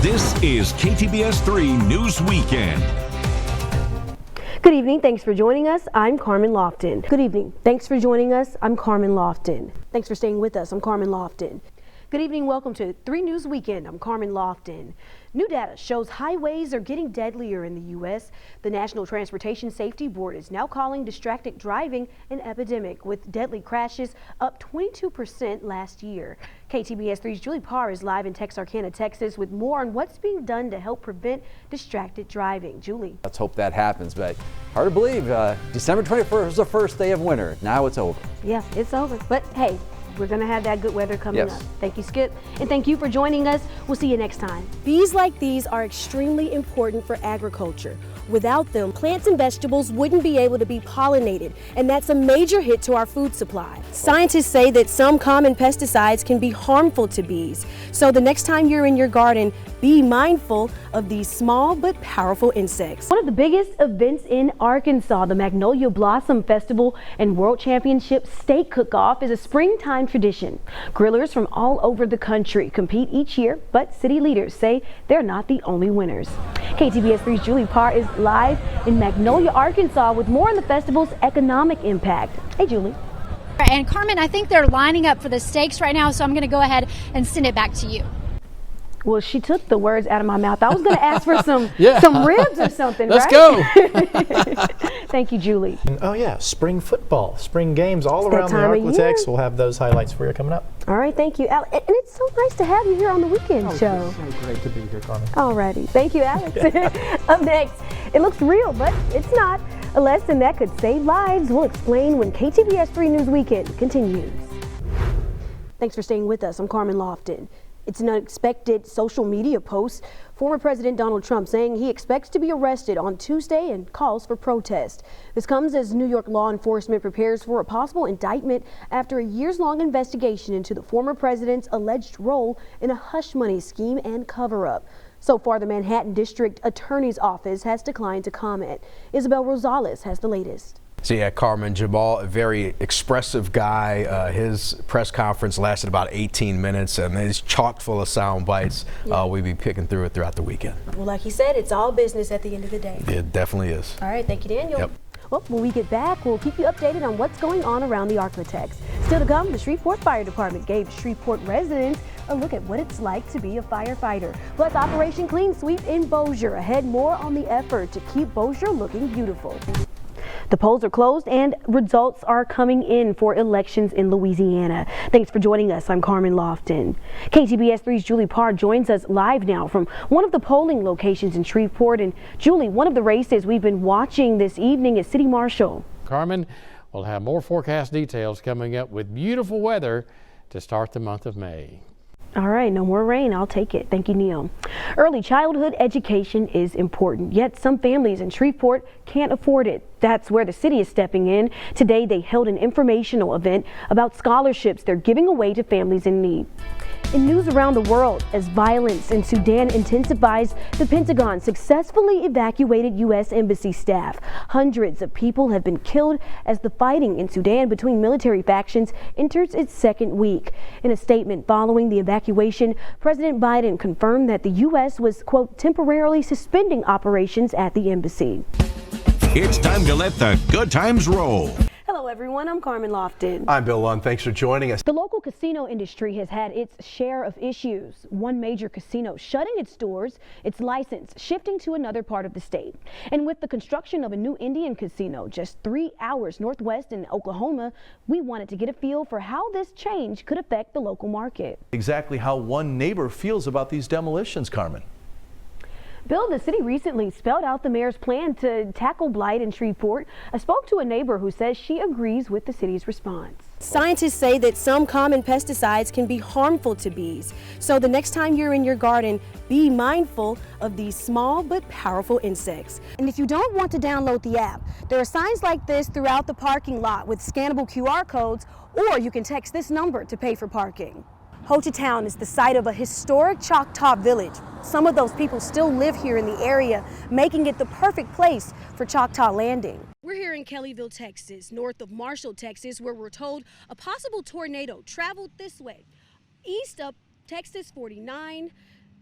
This is KTBS 3 News Weekend. Good evening. Thanks for joining us. I'm Carmen Lofton. Good evening. Thanks for joining us. I'm Carmen Lofton. Thanks for staying with us. I'm Carmen Lofton. Good evening. Welcome to 3 News Weekend. I'm Carmen Lofton. New data shows highways are getting deadlier in the U.S. The National Transportation Safety Board is now calling distracted driving an epidemic, with deadly crashes up 22% last year. KTBS 3's Julie Parr is live in Texarkana, Texas, with more on what's being done to help prevent distracted driving. Julie. Let's hope that happens, but hard to believe. December 21st was the first day of winter. Now it's over. Yeah, it's over. But hey, we're going to have that good weather coming up. Thank you, Skip. And thank you for joining us. We'll see you next time. Bees like these are extremely important for agriculture. Without them, plants and vegetables wouldn't be able to be pollinated, and that's a major hit to our food supply. Scientists say that some common pesticides can be harmful to bees. So the next time you're in your garden, be mindful of these small but powerful insects. One of the biggest events in Arkansas, the Magnolia Blossom Festival and World Championship Steak Cook-Off, is a springtime tradition. Grillers from all over the country compete each year, but city leaders say they're not the only winners. KTBS 3's Julie Parr is live in Magnolia, Arkansas, with more on the festival's economic impact. Hey, Julie. And Carmen, I think they're lining up for the steaks right now, so I'm going to go ahead and send it back to you. Well, she took the words out of my mouth. I was going to ask for some ribs or something, Let's right? Go. Thank you, Julie. Oh, yeah, spring football, spring games all around the Arklatex. We'll have those highlights for you coming up. All right, thank you, Alex. And it's so nice to have you here on the weekend show. It's so great to be here, Carmen. All righty. Thank you, Alex. Up next, it looks real, but it's not. A lesson that could save lives. We'll explain when KTBS 3 News Weekend continues. Thanks for staying with us. I'm Carmen Lofton. It's an unexpected social media post. Former President Donald Trump saying he expects to be arrested on Tuesday and calls for protest. This comes as New York law enforcement prepares for a possible indictment after a years-long investigation into the former president's alleged role in a hush money scheme and cover-up. So far, the Manhattan District Attorney's Office has declined to comment. Isabel Rosales has the latest. So yeah, Carmen, Jamal, a very expressive guy. His press conference lasted about 18 minutes, and it's chock full of sound bites. We'll be picking through it throughout the weekend. Well, like he said, it's all business at the end of the day. It definitely is. All right, thank you, Daniel. Yep. Well, when we get back, we'll keep you updated on what's going on around the Arklatex. Still to come, the Shreveport Fire Department gave Shreveport residents a look at what it's like to be a firefighter. Plus, Operation Clean Sweep in Bossier. Ahead, more on the effort to keep Bossier looking beautiful. The polls are closed and results are coming in for elections in Louisiana. Thanks for joining us. I'm Carmen Lofton. KTBS 3's Julie Parr joins us live now from one of the polling locations in Shreveport. And Julie, one of the races we've been watching this evening is City Marshal. Carmen, we'll have more forecast details coming up with beautiful weather to start the month of May. All right, no more rain. I'll take it. Thank you, Neil. Early childhood education is important, yet some families in Shreveport can't afford it. That's where the city is stepping in. Today, they held an informational event about scholarships they're giving away to families in need. In news around the world, as violence in Sudan intensifies, the Pentagon successfully evacuated U.S. Embassy staff. Hundreds of people have been killed as the fighting in Sudan between military factions enters its second week. In a statement following the evacuation, President Biden confirmed that the U.S. was, quote, temporarily suspending operations at the embassy. It's time to let the good times roll. Hello, everyone. I'm Carmen Lofton. I'm Bill Lund. Thanks for joining us. The local casino industry has had its share of issues. One major casino shutting its doors, its license shifting to another part of the state. And with the construction of a new Indian casino just 3 hours northwest in Oklahoma, we wanted to get a feel for how this change could affect the local market. Exactly how one neighbor feels about these demolitions, Carmen. Bill, the city recently spelled out the mayor's plan to tackle blight in Shreveport. I spoke to a neighbor who says she agrees with the city's response. Scientists say that some common pesticides can be harmful to bees. So the next time you're in your garden, be mindful of these small but powerful insects. And if you don't want to download the app, there are signs like this throughout the parking lot with scannable QR codes, or you can text this number to pay for parking. Hochatown is the site of a historic Choctaw village. Some of those people still live here in the area, making it the perfect place for Choctaw landing. We're here in Kellyville, Texas, north of Marshall, Texas, where we're told a possible tornado traveled this way, east up Texas 49,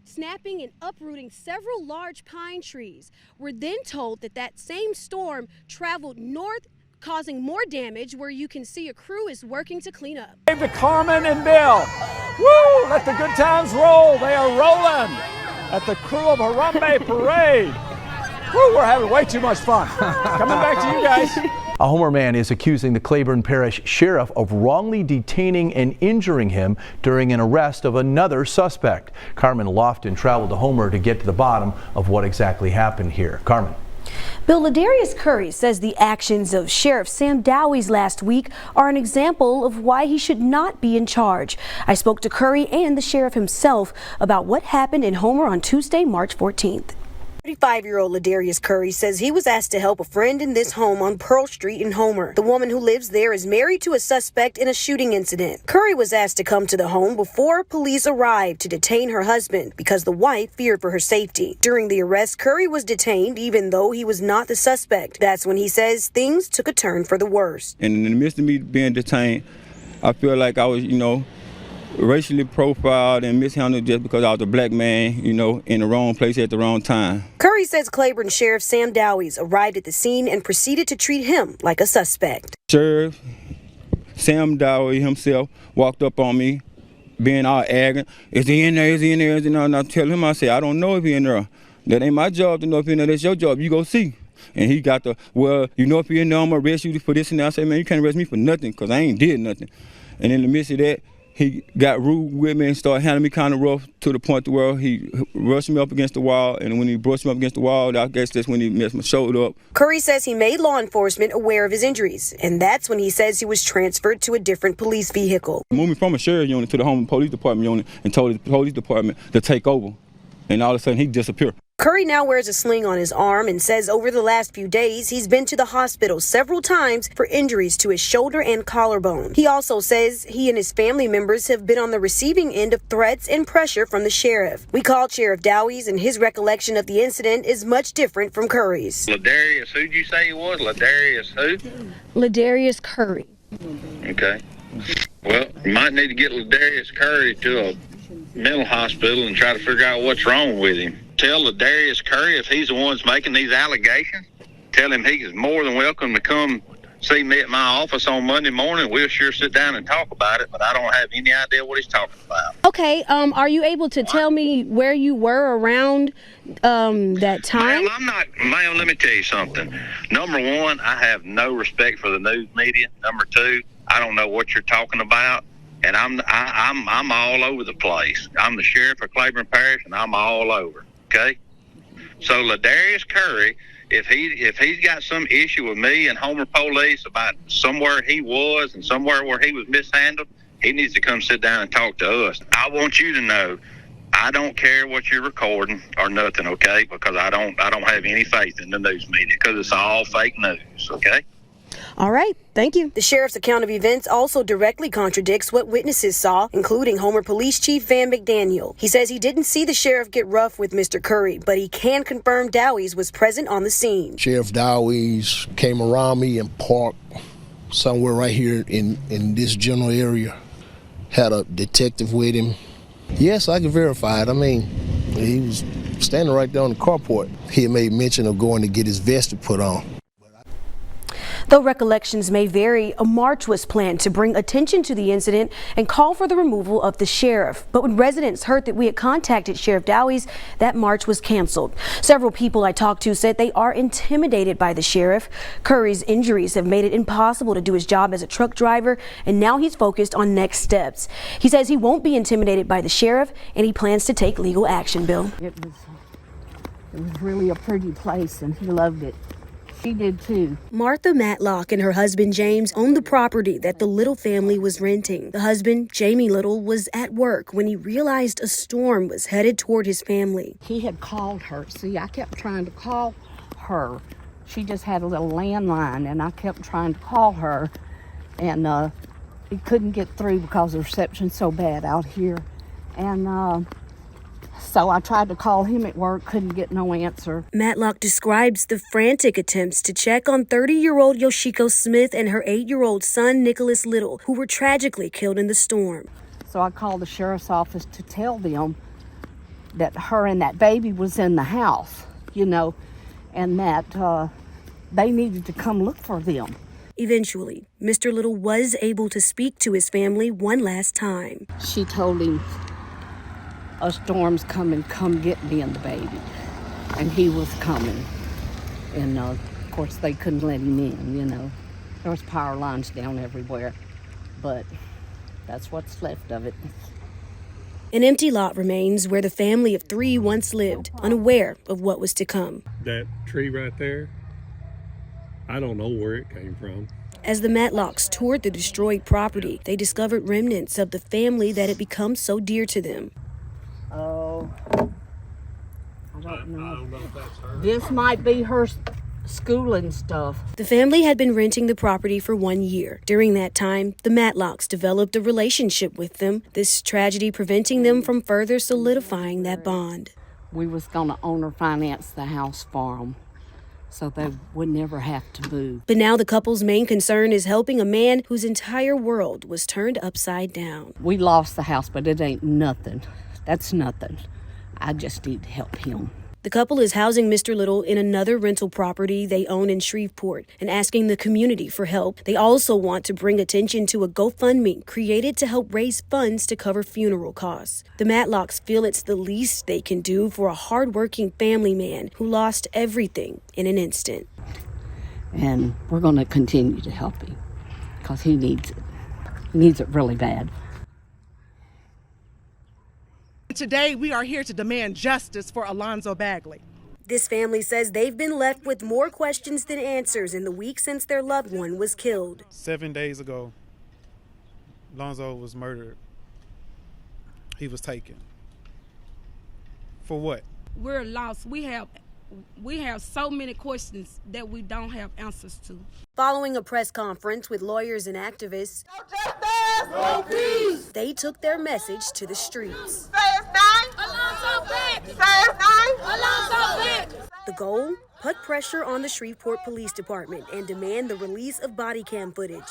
snapping and uprooting several large pine trees. We're then told that that same storm traveled north, causing more damage, where you can see a crew is working to clean up. To Carmen and Bill. Woo! Let the good times roll. They are rolling at the Crew of Harambe Parade. Woo! We're having way too much fun. Coming back to you guys. A Homer man is accusing the Claiborne Parish Sheriff of wrongly detaining and injuring him during an arrest of another suspect. Carmen Lofton traveled to Homer to get to the bottom of what exactly happened here. Carmen. Bill, Ladarius Curry says the actions of Sheriff Sam Dowies last week are an example of why he should not be in charge. I spoke to Curry and the sheriff himself about what happened in Homer on Tuesday, March 14th. 35-year-old Ladarius Curry says he was asked to help a friend in this home on Pearl Street in Homer. The woman who lives there is married to a suspect in a shooting incident. Curry was asked to come to the home before police arrived to detain her husband because the wife feared for her safety. During the arrest, Curry was detained even though he was not the suspect. That's when he says things took a turn for the worse. And in the midst of me being detained, I feel like I was, racially profiled and mishandled just because I was a black man, in the wrong place at the wrong time. Curry says Claiborne Sheriff Sam Dowies arrived at the scene and proceeded to treat him like a suspect. Sheriff Sam Dowies himself walked up on me, being all arrogant. Is he in there? Is he in there? And I tell him, I say, I don't know if he's in there. That ain't my job to know if he's in there. That's your job. You go see. And he got if you're in there, I'm going to arrest you for this and that. I say, man, you can't arrest me for nothing because I ain't did nothing. And in the midst of that, he got rude with me and started handling me kind of rough to the point where he rushed me up against the wall. And when he brushed me up against the wall, I guess that's when he messed my shoulder up. Curry says he made law enforcement aware of his injuries. And that's when he says he was transferred to a different police vehicle. Moved me from a sheriff unit to the home police department unit and told the police department to take over. And all of a sudden, he disappeared. Curry now wears a sling on his arm and says over the last few days he's been to the hospital several times for injuries to his shoulder and collarbone. He also says he and his family members have been on the receiving end of threats and pressure from the sheriff. We called Sheriff Dowies, and his recollection of the incident is much different from Curry's. Ladarius, who'd you say he was? Ladarius who? Ladarius Curry. Okay. Well, you might need to get Ladarius Curry to a mental hospital and try to figure out what's wrong with him. Tell Ladarius Curry, if he's the one that's making these allegations, tell him he is more than welcome to come see me at my office on Monday morning. We'll sure sit down and talk about it, but I don't have any idea what he's talking about. Okay, are you able to tell me where you were around that time? Ma'am, let me tell you something. Number one, I have no respect for the news media. Number two, I don't know what you're talking about. And I'm all over the place. I'm the sheriff of Claiborne Parish, and I'm all over. Okay, so Ladarius Curry, if he's got some issue with me and Homer Police about somewhere he was and somewhere where he was mishandled, he needs to come sit down and talk to us. I want you to know, I don't care what you're recording or nothing, okay? Because I don't have any faith in the news media because it's all fake news, okay? All right, thank you. The sheriff's account of events also directly contradicts what witnesses saw, including Homer Police Chief Van McDaniel. He says he didn't see the sheriff get rough with Mr. Curry, but he can confirm Dowies was present on the scene. Sheriff Dowies came around me and parked somewhere right here in this general area. Had a detective with him. Yes, I can verify it. I mean, he was standing right there on the carport. He had made mention of going to get his vest put on. Though recollections may vary, a march was planned to bring attention to the incident and call for the removal of the sheriff. But when residents heard that we had contacted Sheriff Dowies, that march was canceled. Several people I talked to said they are intimidated by the sheriff. Curry's injuries have made it impossible to do his job as a truck driver, and now he's focused on next steps. He says he won't be intimidated by the sheriff, and he plans to take legal action, Bill. It was really a pretty place, and he loved it. She did too. Martha Matlock and her husband James owned the property that the Little family was renting. The husband, Jamie Little, was at work when he realized a storm was headed toward his family. He had called her. See, I kept trying to call her. She just had a little landline, and I kept trying to call her, and he couldn't get through because the reception's so bad out here. And so I tried to call him at work, couldn't get no answer. Matlock describes the frantic attempts to check on 30-year-old Yoshiko Smith and her 8-year-old son, Nicholas Little, who were tragically killed in the storm. So I called the sheriff's office to tell them that her and that baby was in the house, you know, and that they needed to come look for them. Eventually, Mr. Little was able to speak to his family one last time. She told him, a storm's coming, come get me and the baby. And he was coming. And of course they couldn't let him in, you know. There was power lines down everywhere, but that's what's left of it. An empty lot remains where the family of 3 once lived, unaware of what was to come. That tree right there, I don't know where it came from. As the Matlocks toured the destroyed property, they discovered remnants of the family that had become so dear to them. Oh, I don't know. This might be her school and stuff. The family had been renting the property for 1 year. During that time, the Matlocks developed a relationship with them, this tragedy preventing them from further solidifying that bond. We was going to owner finance the house for them, so they would never have to move. But now the couple's main concern is helping a man whose entire world was turned upside down. We lost the house, but it ain't nothing. That's nothing. I just need to help him. The couple is housing Mr. Little in another rental property they own in Shreveport and asking the community for help. They also want to bring attention to a GoFundMe created to help raise funds to cover funeral costs. The Matlocks feel it's the least they can do for a hardworking family man who lost everything in an instant. And we're going to continue to help him because he needs it. He needs it really bad. Today, we are here to demand justice for Alonzo Bagley. This family says they've been left with more questions than answers in the week since their loved one was killed. 7 days ago, Alonzo was murdered. He was taken. For what? We're lost. We have so many questions that we don't have answers to. Following a press conference with lawyers and activists, No justice! No peace! They took their message to the streets. Say his name! Alonzo Bagley! Say his name! Alonzo Bagley! The goal? Put pressure on the Shreveport Police Department and demand the release of body cam footage.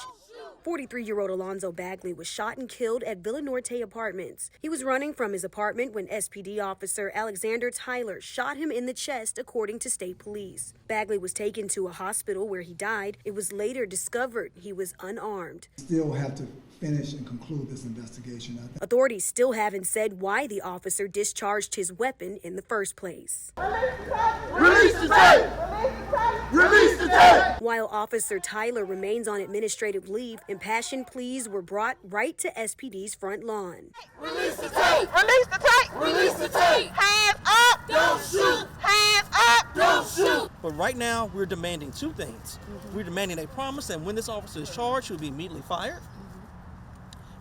43-year-old Alonzo Bagley was shot and killed at Villa Norte Apartments. He was running from his apartment when SPD officer Alexander Tyler shot him in the chest, according to state police. Bagley was taken to a hospital where he died. It was later discovered he was unarmed. Still have to finish and conclude this investigation. Authorities still haven't said why the officer discharged his weapon in the first place. Release the tape! Release the tape! While Officer Tyler remains on administrative leave, impassioned pleas were brought right to SPD's front lawn. Release the tape! Release the tape! Release the tape! Hands up! Don't shoot! Hands up! Don't shoot! But right now, we're demanding two things. We're demanding a promise that when this officer is charged, he'll be immediately fired.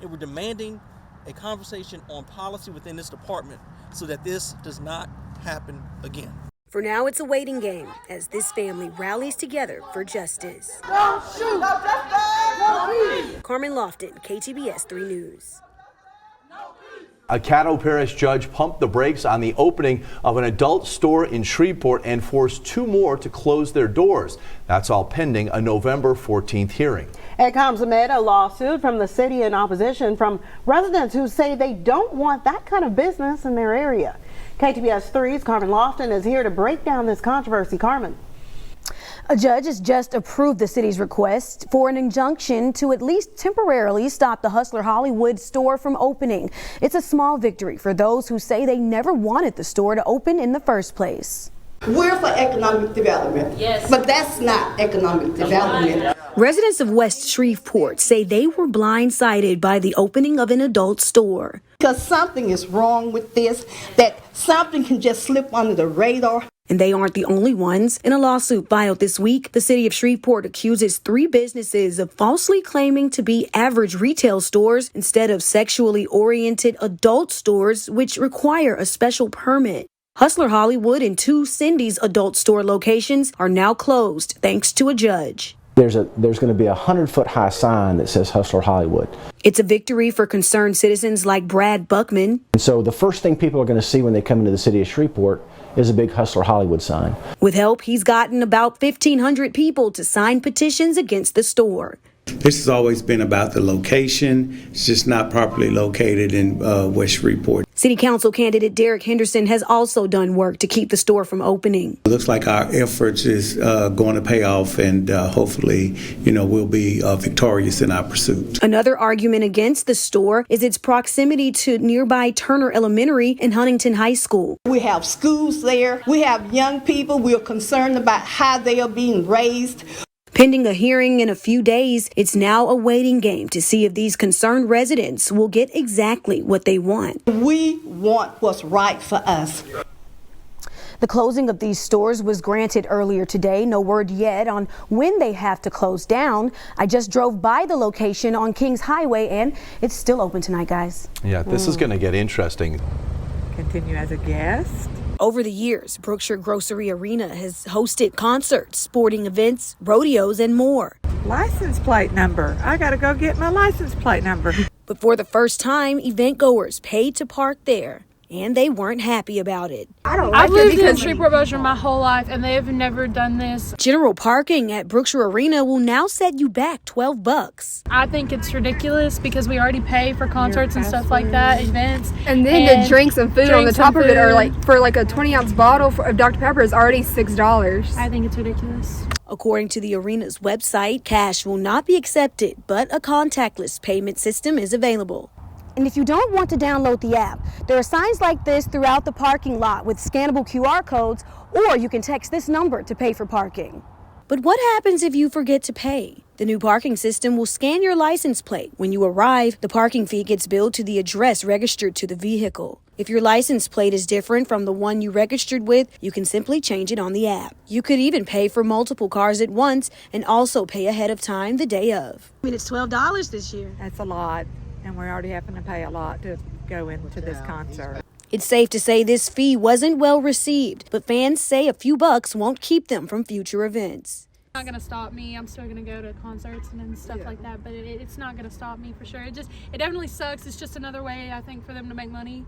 And we're demanding a conversation on policy within this department so that this does not happen again. For now, it's a waiting game as this family rallies together for justice. Don't shoot! No justice! No peace! Carmen Lofton, KTBS 3 News. A Caddo Parish judge pumped the brakes on the opening of an adult store in Shreveport and forced 2 more to close their doors. That's all pending a November 14th hearing. It comes amid a lawsuit from the city in opposition from residents who say they don't want that kind of business in their area. KTBS 3's Carmen Lofton is here to break down this controversy. Carmen. A judge has just approved the city's request for an injunction to at least temporarily stop the Hustler Hollywood store from opening. It's a small victory for those who say they never wanted the store to open in the first place. We're for economic development, yes, but that's not economic development. Residents of West Shreveport say they were blindsided by the opening of an adult store. Because something is wrong with this, that something can just slip under the radar. And they aren't the only ones. In a lawsuit filed this week, the city of Shreveport accuses 3 businesses of falsely claiming to be average retail stores instead of sexually oriented adult stores, which require a special permit. Hustler Hollywood and 2 Cindy's adult store locations are now closed thanks to a judge. There's going to be a 100-foot high sign that says Hustler Hollywood. It's a victory for concerned citizens like Brad Buckman. And so the first thing people are going to see when they come into the city of Shreveport is a big Hustler Hollywood sign. With help, he's gotten about 1,500 people to sign petitions against the store. This has always been about the location. It's just not properly located in West Shreveport. City Council candidate Derek Henderson has also done work to keep the store from opening. It looks like our efforts is going to pay off, and hopefully, we'll be victorious in our pursuit. Another argument against the store is its proximity to nearby Turner Elementary and Huntington High School. We have schools there. We have young people. We're concerned about how they are being raised. Pending a hearing in a few days, it's now a waiting game to see if these concerned residents will get exactly what they want. We want what's right for us. The closing of these stores was granted earlier today. No word yet on when they have to close down. I just drove by the location on Kings Highway and it's still open tonight, guys. Yeah, this is going to get interesting. Continue as a guest. Over the years, Brookshire Grocery Arena has hosted concerts, sporting events, rodeos, and more. License plate number. I gotta go get my license plate number. But for the first time, event goers paid to park there, and they weren't happy about it. I've lived in Shreveport Bossier my whole life, and they have never done this. General parking at Brookshire Arena will now set you back $12. I think it's ridiculous because we already pay for concerts and stuff like that, events. And then the drinks and food on the top of it are for a 20-ounce bottle of Dr. Pepper is already $6. I think it's ridiculous. According to the arena's website, cash will not be accepted, but a contactless payment system is available. And if you don't want to download the app, there are signs like this throughout the parking lot with scannable QR codes, or you can text this number to pay for parking. But what happens if you forget to pay? The new parking system will scan your license plate. When you arrive, the parking fee gets billed to the address registered to the vehicle. If your license plate is different from the one you registered with, you can simply change it on the app. You could even pay for multiple cars at once and also pay ahead of time the day of. I mean, it's $12 this year. That's a lot, and we're already having to pay a lot to go into this concert. It's safe to say this fee wasn't well received, but fans say a few bucks won't keep them from future events. It's not gonna stop me. I'm still gonna go to concerts and stuff like that, but it's not gonna stop me for sure. It definitely sucks. It's just another way, I think, for them to make money.